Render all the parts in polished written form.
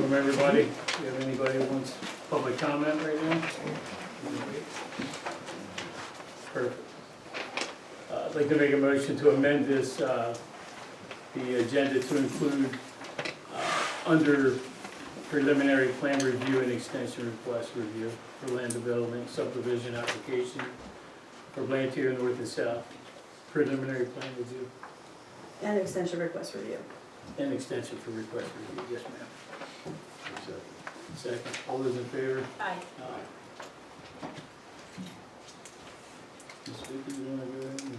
from everybody. Do you have anybody who wants public comment right now? Perfect. I'd like to make a motion to amend this, the agenda to include under preliminary plan review and extension request review for land development subdivision application for Blantyre North and South. Preliminary plan review And extension request review. and extension for request review. Yes, ma'am. Second. All those in favor? Aye. Aye. Ms. Vicky, you wanna go ahead and-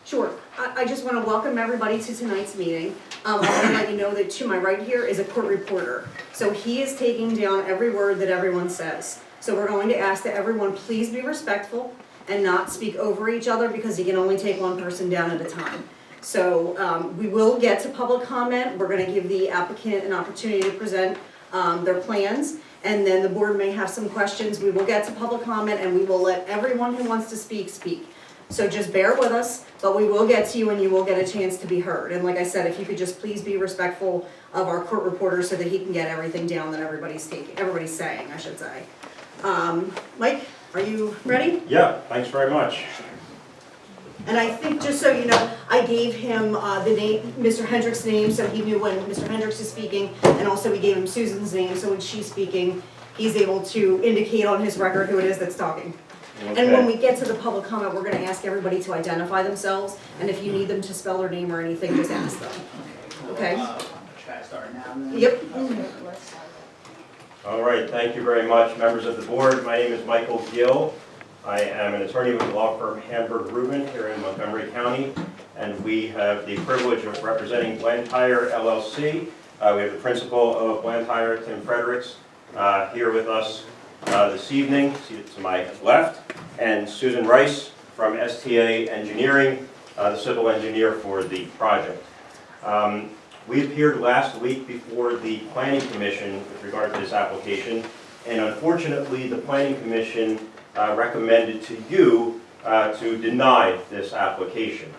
Sure. I just want to welcome everybody to tonight's meeting. I want to let you know that to my right here is a court reporter. So he is taking down every word that everyone says. So we're going to ask that everyone please be respectful and not speak over each other because you can only take one person down at a time. So we will get to public comment. We're going to give the applicant an opportunity to present their plans. And then the board may have some questions. We will get to public comment and we will let everyone who wants to speak, speak. So just bear with us, but we will get to you and you will get a chance to be heard. And like I said, if you could just please be respectful of our court reporter so that he can get everything down that everybody's saying, I should say. Mike, are you ready? Yeah, thanks very much. And I think, just so you know, I gave him the name, Mr. Hendrick's name, so he knew when Mr. Hendricks is speaking, and also we gave him Susan's name, so when she's speaking, he's able to indicate on his record who it is that's talking. And when we get to the public comment, we're gonna ask everybody to identify themselves, and if you need them to spell their name or anything, just ask them. Okay? Should I start now then? Yep. All right, thank you very much, members of the board. My name is Michael Gill. I am an attorney with the law firm Hamburg Rubin here in Montgomery County, and we have the privilege of representing Blantyre LLC. We have the principal of Blantyre, Tim Fredericks, here with us this evening, seated to my left, and Susan Rice from STA Engineering, the civil engineer for the project. We appeared last week before the Planning Commission with regard to this application, and unfortunately the Planning Commission recommended to you to deny this application.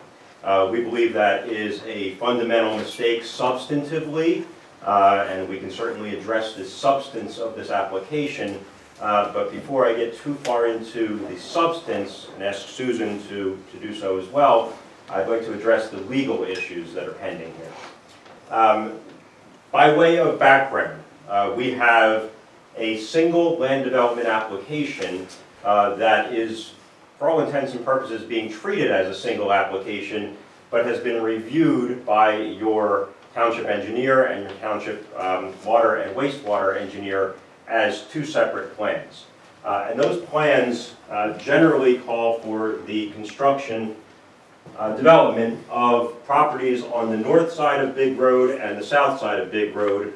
We believe that is a fundamental mistake substantively, and we can certainly address the substance of this application. But before I get too far into the substance and ask Susan to do so as well, I'd like to address the legal issues that are pending here. By way of background, we have a single land development application that is, for all intents and purposes, being treated as a single application, but has been reviewed by your township engineer and your township water and wastewater engineer as two separate plans. And those plans generally call for the construction development of properties on the north side of Big Road and the south side of Big Road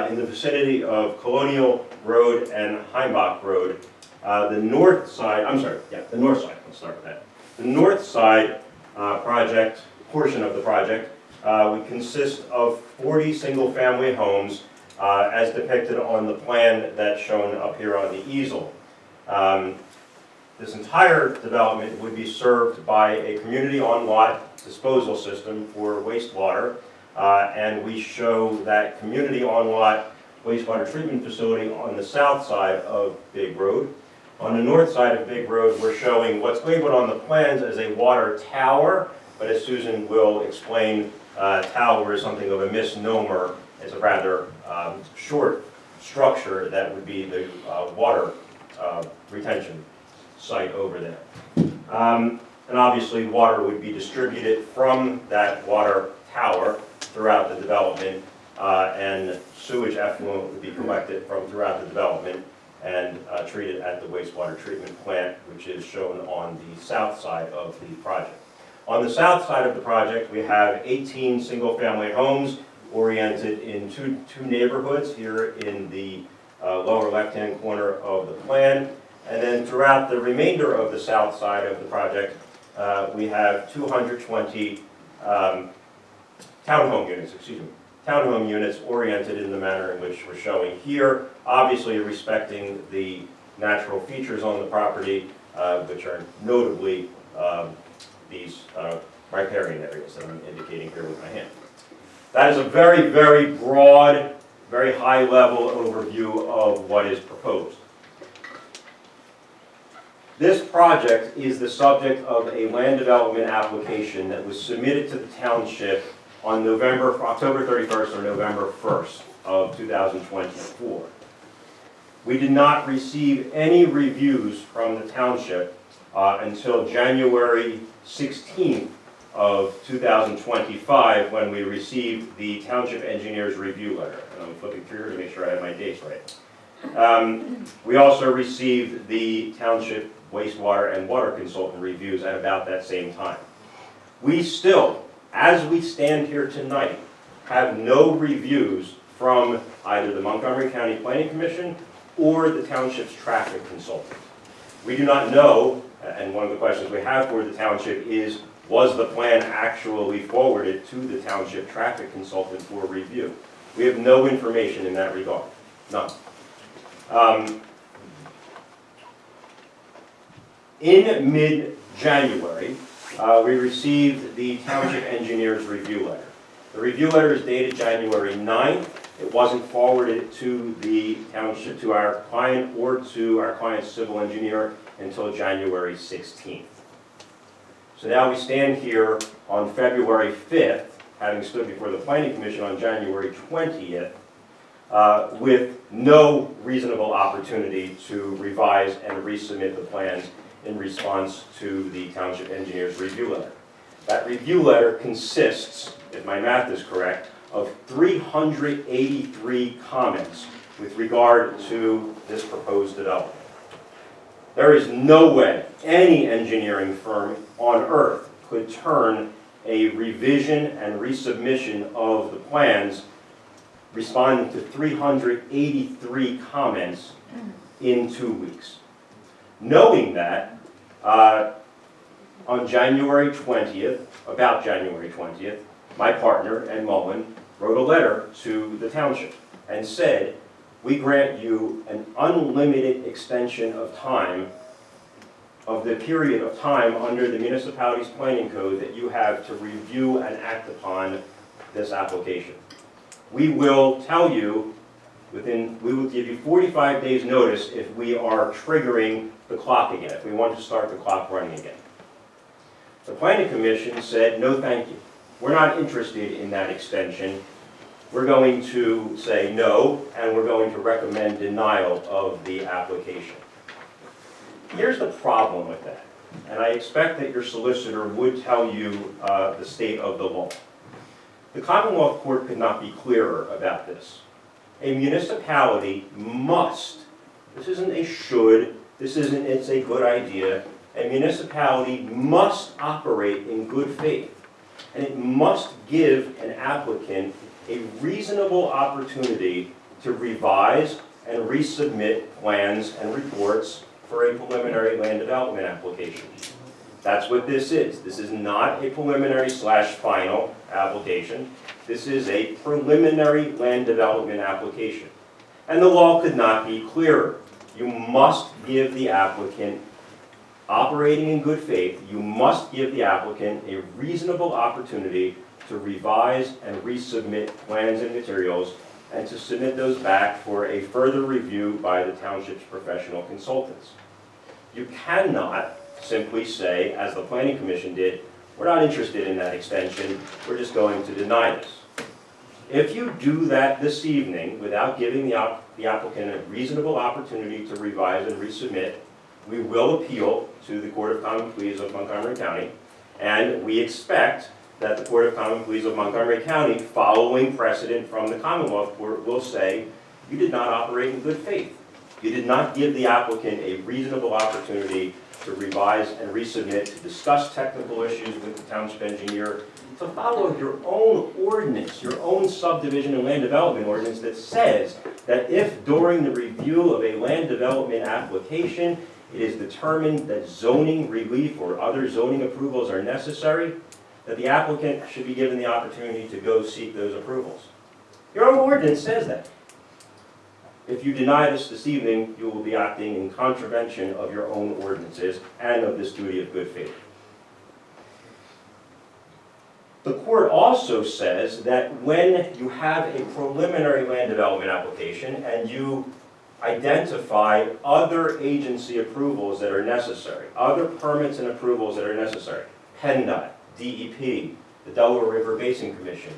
in the vicinity of Colonial Road and Heimbach Road. The north side, the north side, let's start with that. The north side portion of the project would consist of 40 single-family homes as depicted on the plan that's shown up here on the easel. This entire development would be served by a community on-lot disposal system for wastewater, and we show that community on-lot wastewater treatment facility on the south side of Big Road. On the north side of Big Road, we're showing what's labeled on the plans as a water tower, but as Susan will explain, tower is something of a misnomer. It's a rather short structure that would be the water retention site over there. And obviously water would be distributed from that water tower throughout the development, and sewage effluent would be collected from throughout the development and treated at the wastewater treatment plant, which is shown on the south side of the project. On the south side of the project, we have 18 single-family homes oriented in two neighborhoods here in the lower left-hand corner of the plan. And then throughout the remainder of the south side of the project, we have 220 townhome units oriented in the manner in which we're showing here, obviously respecting the natural features on the property, which are notably these riparian areas that I'm indicating here with my hand. That is a very, very broad very high-level overview of what is proposed. This project is the subject of a land development application that was submitted to the township on October 31st or November 1st of 2024. We did not receive any reviews from the township until January 16th of 2025, when we received the township engineer's review letter. And I'm flipping through here to make sure I have my dates right. We also received the township wastewater and water consultant reviews at about that same time. We still, as we stand here tonight, have no reviews from either the Montgomery County Planning Commission or the township's traffic consultant. We do not know, and one of the questions we have for the township is, was the plan actually forwarded to the township traffic consultant for review? We have no information in that regard, none. In mid-January, we received the township engineer's review letter. The review letter is dated January 9th. It wasn't forwarded to the township, to our client, or to our client's civil engineer until January 16th. So now we stand here on February 5th, having stood before the Planning Commission on January 20th, with no reasonable opportunity to revise and resubmit the plans in response to the township engineer's review letter. That review letter consists, if my math is correct, of 383 comments with regard to this proposed development. There is no way any engineering firm on earth could turn a revision and resubmission of the plans responding to 383 comments in 2 weeks. Knowing that, on January 20th, about January 20th, my partner, Ed Mullen, wrote a letter to the township and said, we grant you an unlimited extension of time, of the period of time under the municipality's planning code that you have to review and act upon this application. We will tell you we will give you 45 days notice if we are triggering the clock again, if we want to start the clock running again. The Planning Commission said, no thank you. We're not interested in that extension. We're going to say no, and we're going to recommend denial of the application. Here's the problem with that, and I expect that your solicitor would tell you the state of the law. The Commonwealth Court could not be clearer about this. A municipality must, this isn't a should, this isn't it's a good idea, a municipality must operate in good faith, and it must give an applicant a reasonable opportunity to revise and resubmit plans and reports for a preliminary land development application. That's what this is. This is not a preliminary / final application. This is a preliminary land development application. And the law could not be clearer. You must give the applicant, operating in good faith, you must give the applicant a reasonable opportunity to revise and resubmit plans and materials and to submit those back for a further review by the township's professional consultants. You cannot simply say, as the Planning Commission did, we're not interested in that extension, we're just going to deny this. If you do that this evening without giving the applicant a reasonable opportunity to revise and resubmit, we will appeal to the Court of Common Pleas of Montgomery County, and we expect that the Court of Common Pleas of Montgomery County, following precedent from the Commonwealth Court, will say, you did not operate in good faith. You did not give the applicant a reasonable opportunity to revise and resubmit, to discuss technical issues with the township engineer, to follow your own ordinance, your own subdivision and land development ordinance that says that if during the review of a land development application it is determined that zoning relief or other zoning approvals are necessary, that the applicant should be given the opportunity to go seek those approvals. Your own ordinance says that. If you deny this evening, you will be acting in contravention of your own ordinances and of this duty of good faith. The court also says that when you have a preliminary land development application and you identify other agency approvals that are necessary, other permits and approvals that are necessary, PennDOT, DEP, the Delaware River Basin Commission,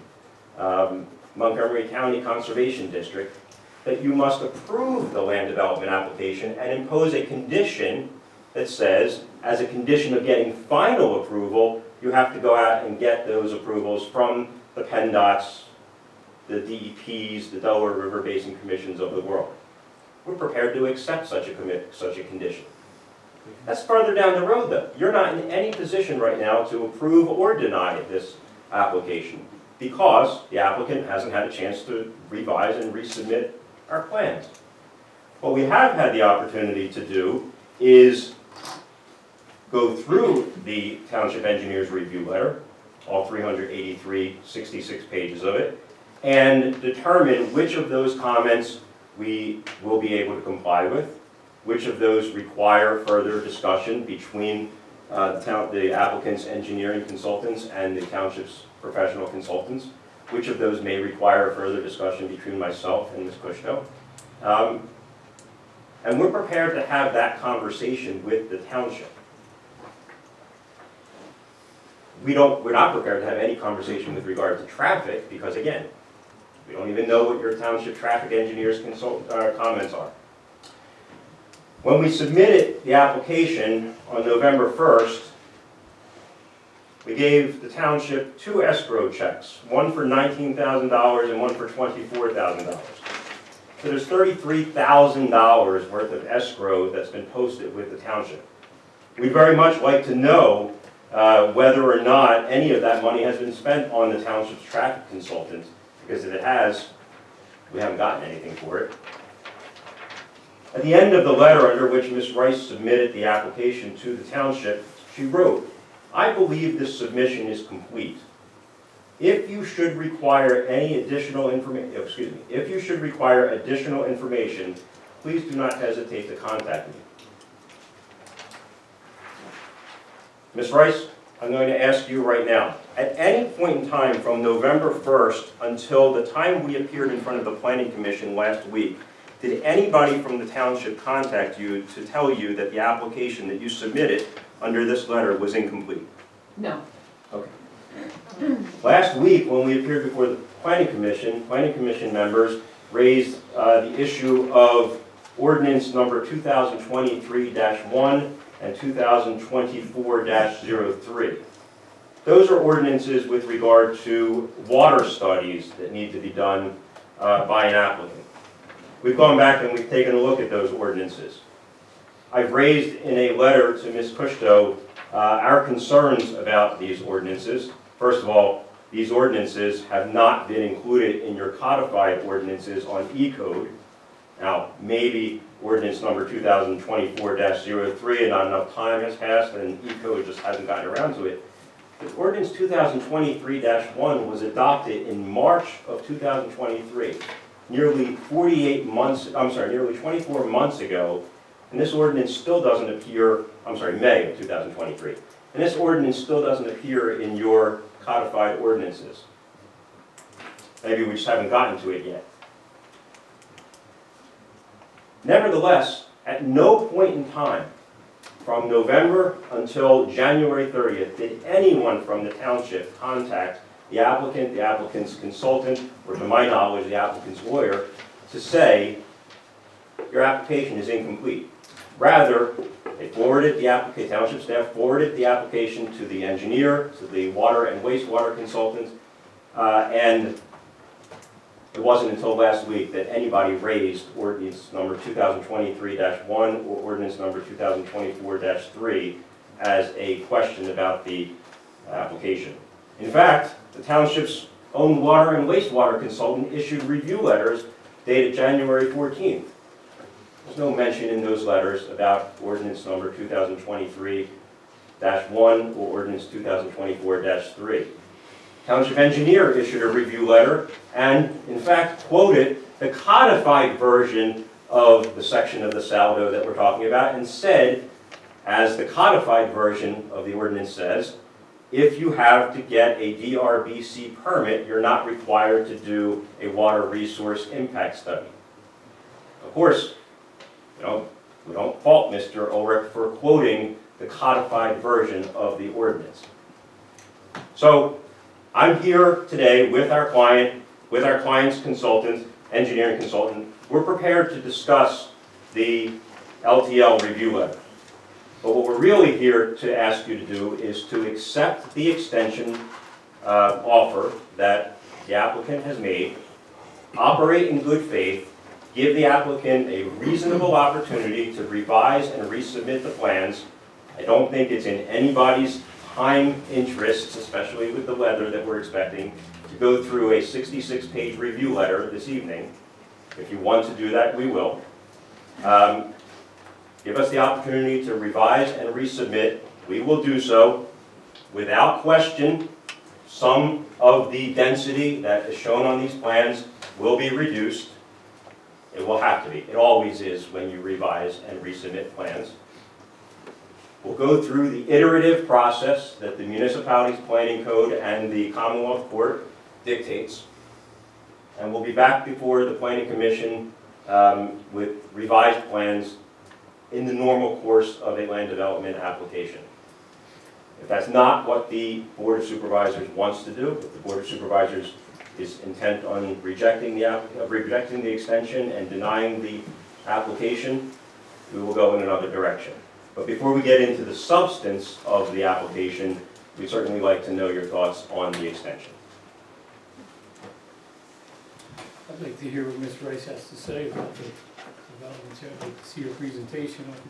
Montgomery County Conservation District, that you must approve the land development application and impose a condition that says, as a condition of getting final approval, you have to go out and get those approvals from the PennDOTs, the DEPs, the Delaware River Basin Commissions of the world. We're prepared to accept such a condition. That's further down the road, though. You're not in any position right now to approve or deny this application because the applicant hasn't had a chance to revise and resubmit our plans. What we have had the opportunity to do is go through the Township Engineer's review letter, all 383, 66 pages of it, and determine which of those comments we will be able to comply with, which of those require further discussion between the applicant's engineering consultants and the township's professional consultants, which of those may require further discussion between myself and Ms. Kushko. And we're prepared to have that conversation with the township. We're not prepared to have any conversation with regard to traffic because, again, we don't even know what your township traffic engineer's comments are. When we submitted the application on November 1st, we gave the township 2 escrow checks, one for $19,000 and one for $24,000. So there's $33,000 worth of escrow that's been posted with the township. We'd very much like to know whether or not any of that money has been spent on the township's traffic consultant, because if it has, we haven't gotten anything for it. At the end of the letter under which Ms. Rice submitted the application to the township, she wrote, "I believe this submission is complete. If you should require any additional information, please do not hesitate to contact me." Ms. Rice, I'm going to ask you right now, at any point in time from November 1st until the time we appeared in front of the Planning Commission last week, did anybody from the township contact you to tell you that the application that you submitted under this letter was incomplete? No. Okay. Last week, when we appeared before the Planning Commission members raised the issue of ordinance number 2023-1 and 2024-03. Those are ordinances with regard to water studies that need to be done by an applicant. We've gone back and we've taken a look at those ordinances. I've raised in a letter to Ms. Kushto our concerns about these ordinances. First of all, these ordinances have not been included in your codified ordinances on E-code. Now, maybe ordinance number 2024-03 and not enough time has passed and E-code just hasn't gotten around to it. But ordinance 2023-1 was adopted in March of 2023, nearly 24 months ago, and this ordinance still doesn't appear, May of 2023, and this ordinance still doesn't appear in your codified ordinances. Maybe we just haven't gotten to it yet. Nevertheless, at no point in time, from November until January 30th, did anyone from the township contact the applicant, the applicant's consultant, or to my knowledge, the applicant's lawyer, to say, your application is incomplete. Rather, they forwarded the application, township staff forwarded the application to the engineer, to the water and wastewater consultant, and it wasn't until last week that anybody raised ordinance number 2023-1 or ordinance number 2024-3 as a question about the application. In fact, the township's own water and wastewater consultant issued review letters dated January 14th. There's no mention in those letters about ordinance number 2023-1 or ordinance 2024-3. Township engineer issued a review letter and, in fact, quoted the codified version of the section of the saldo that we're talking about and said, as the codified version of the ordinance says, if you have to get a DRBC permit, you're not required to do a water resource impact study. Of course, we don't fault Mr. Ulrich for quoting the codified version of the ordinance. So I'm here today with our client, with our client's consultant, engineering consultant. We're prepared to discuss the LTL review letter. But what we're really here to ask you to do is to accept the extension offer that the applicant has made, operate in good faith, give the applicant a reasonable opportunity to revise and resubmit the plans. I don't think it's in anybody's time interests, especially with the weather that we're expecting, to go through a 66-page review letter this evening. If you want to do that, we will. Give us the opportunity to revise and resubmit. We will do so. Without question, some of the density that is shown on these plans will be reduced. It will have to be. It always is when you revise and resubmit plans. We'll go through the iterative process that the municipality's planning code and the Commonwealth Court dictates. And we'll be back before the Planning Commission with revised plans in the normal course of a land development application. If that's not what the Board of Supervisors wants to do, if the Board of Supervisors is intent on rejecting the extension and denying the application, we will go in another direction. But before we get into the substance of the application, we'd certainly like to know your thoughts on the extension. I'd like to hear what Ms. Rice has to say about the developments. I'd like to see your presentation on it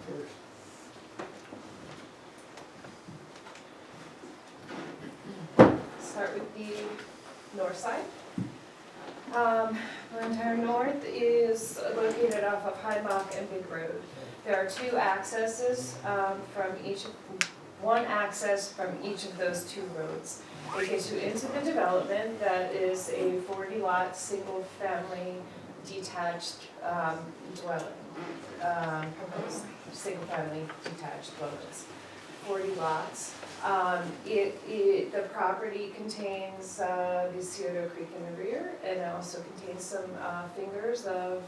first. Start with the north side. Blantyre North is located off of Heimbach and Big Road. There are two accesses one access from each of those two roads. It gets you into the development that is a 40-lot, single-family, detached dwelling, proposed single-family detached dwellings, 40 lots. The property contains the Scioto Creek in the rear, and it also contains some fingers of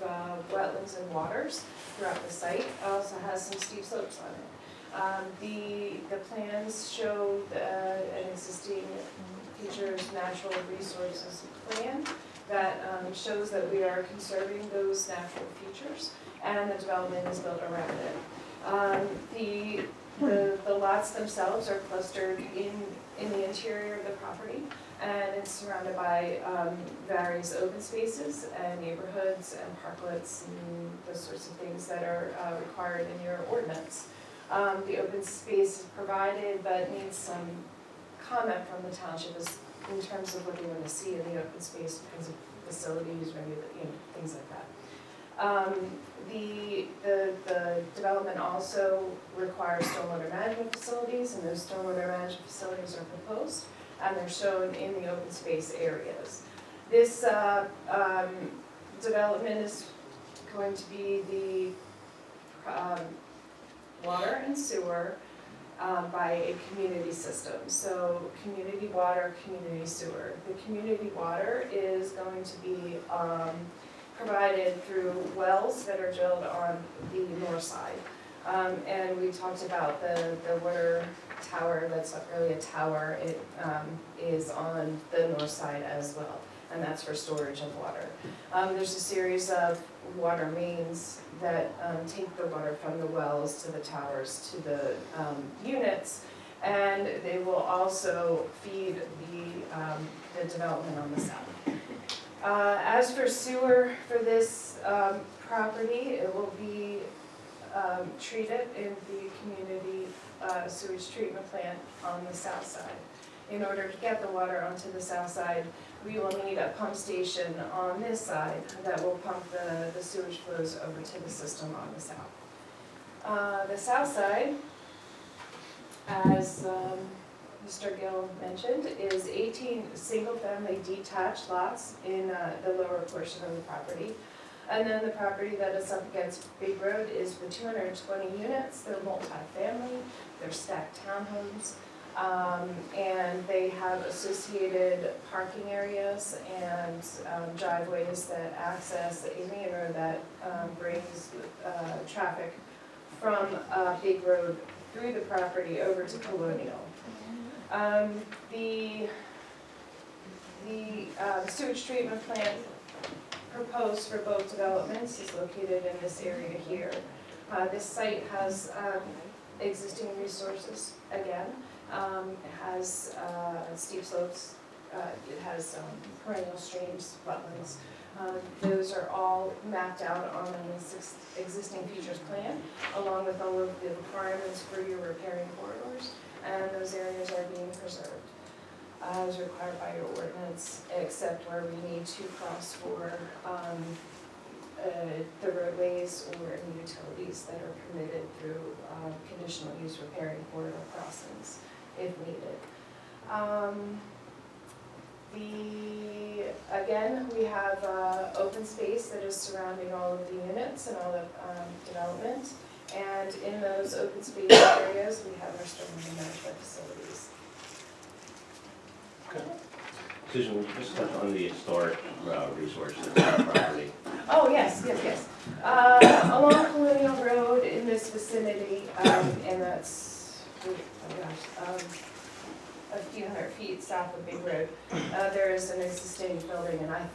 wetlands and waters throughout the site. It also has some steep slopes on it. The plans show an existing features natural resources plan that shows that we are conserving those natural features, and the development is built around it. The lots themselves are clustered in the interior of the property, and it's surrounded by various open spaces and neighborhoods and parklets and those sorts of things that are required in your ordinance. The open space is provided, but needs some comment from the township in terms of what they want to see in the open space in terms of facilities, things like that. The development also requires stormwater management facilities, and those stormwater management facilities are proposed, and they're shown in the open space areas. This development is going to be the water and sewer by a community system. So community water, community sewer. The community water is going to be provided through wells that are drilled on the north side. And we talked about the water tower, that's not really a tower, it is on the north side as well, and that's for storage of water. There's a series of water mains that take the water from the wells to the towers to the units, and they will also feed the development on the south. As for sewer for this property, it will be treated in the community sewage treatment plant on the south side. In order to get the water onto the south side, we will need a pump station on this side that will pump the sewage flows over to the system on the south. The south side, as Mr. Gill mentioned, is 18 single-family detached lots in the lower portion of the property. And then the property that is up against Big Road is the 220 units. They're multi-family, they're stacked townhomes. And they have associated parking areas and driveways that access a main road that brings traffic from Big Road through the property over to Colonial. The sewage treatment plant proposed for both developments is located in this area here. This site has existing resources again. It has steep slopes, it has perennial streams, wetlands. Those are all mapped out on an existing features plan, along with all of the requirements for your riparian corridors, and those areas are being preserved as required by your ordinance, except where we need to cross for the roadways or any utilities that are permitted through conditional use riparian corridor crossings if needed. Again, we have open space that is surrounding all of the units and all the development. And in those open space areas, we have our stormwater management facilities. Susan, would you just touch on the historic resources of the property? Oh, yes. Along Colonial Road in this vicinity, and that's, oh gosh, a few hundred feet south of Big Road, there is an existing building, and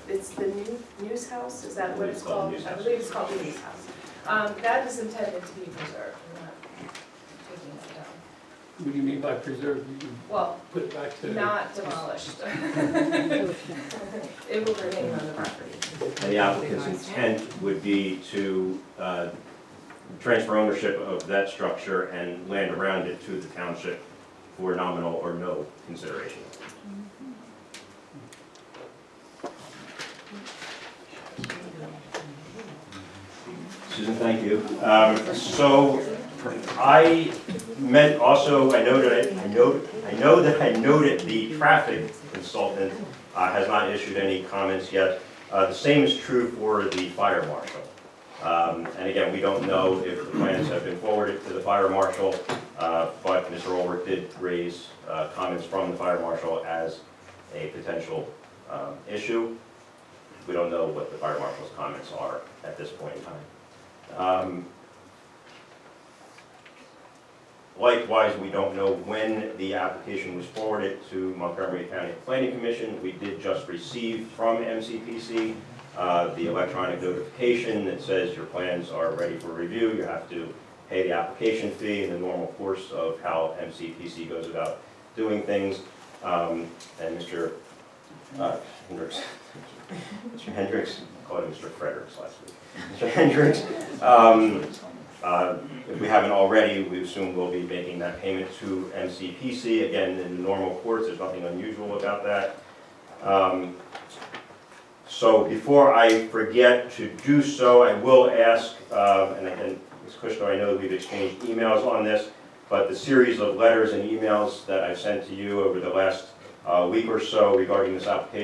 it's the News House, is that what it's called? I believe it's called the News House. That is intended to be preserved, we're not taking that down. What do you mean by preserved? You can Well, put it back to... not demolished. It will remain on the property. And the applicant's intent would be to transfer ownership of that structure and land around it to the township for nominal or no consideration. Susan, thank you. So I meant also, I know that I noted the traffic consultant has not issued any comments yet. The same is true for the fire marshal. And again, we don't know if the plans have been forwarded to the fire marshal, but Mr. Ulrich did raise comments from the fire marshal as a potential issue. We don't know what the fire marshal's comments are at this point in time. Likewise, we don't know when the application was forwarded to Montgomery County Planning Commission. We did just receive from MCPC the electronic notification that says your plans are ready for review. You have to pay the application fee in the normal course of how MCPC goes about doing things. And Mr. Hendricks, Mr. Hendricks, I called him Mr. Fredericks last week. Mr. Hendricks, if we haven't already, we assume we'll be making that payment to MCPC. Again, in the normal course, there's nothing unusual about that. So before I forget to do so, I will ask, and Ms. Kushner, I know that we've exchanged emails on this, but the series of letters and emails that I've sent to you over the last week or so regarding this application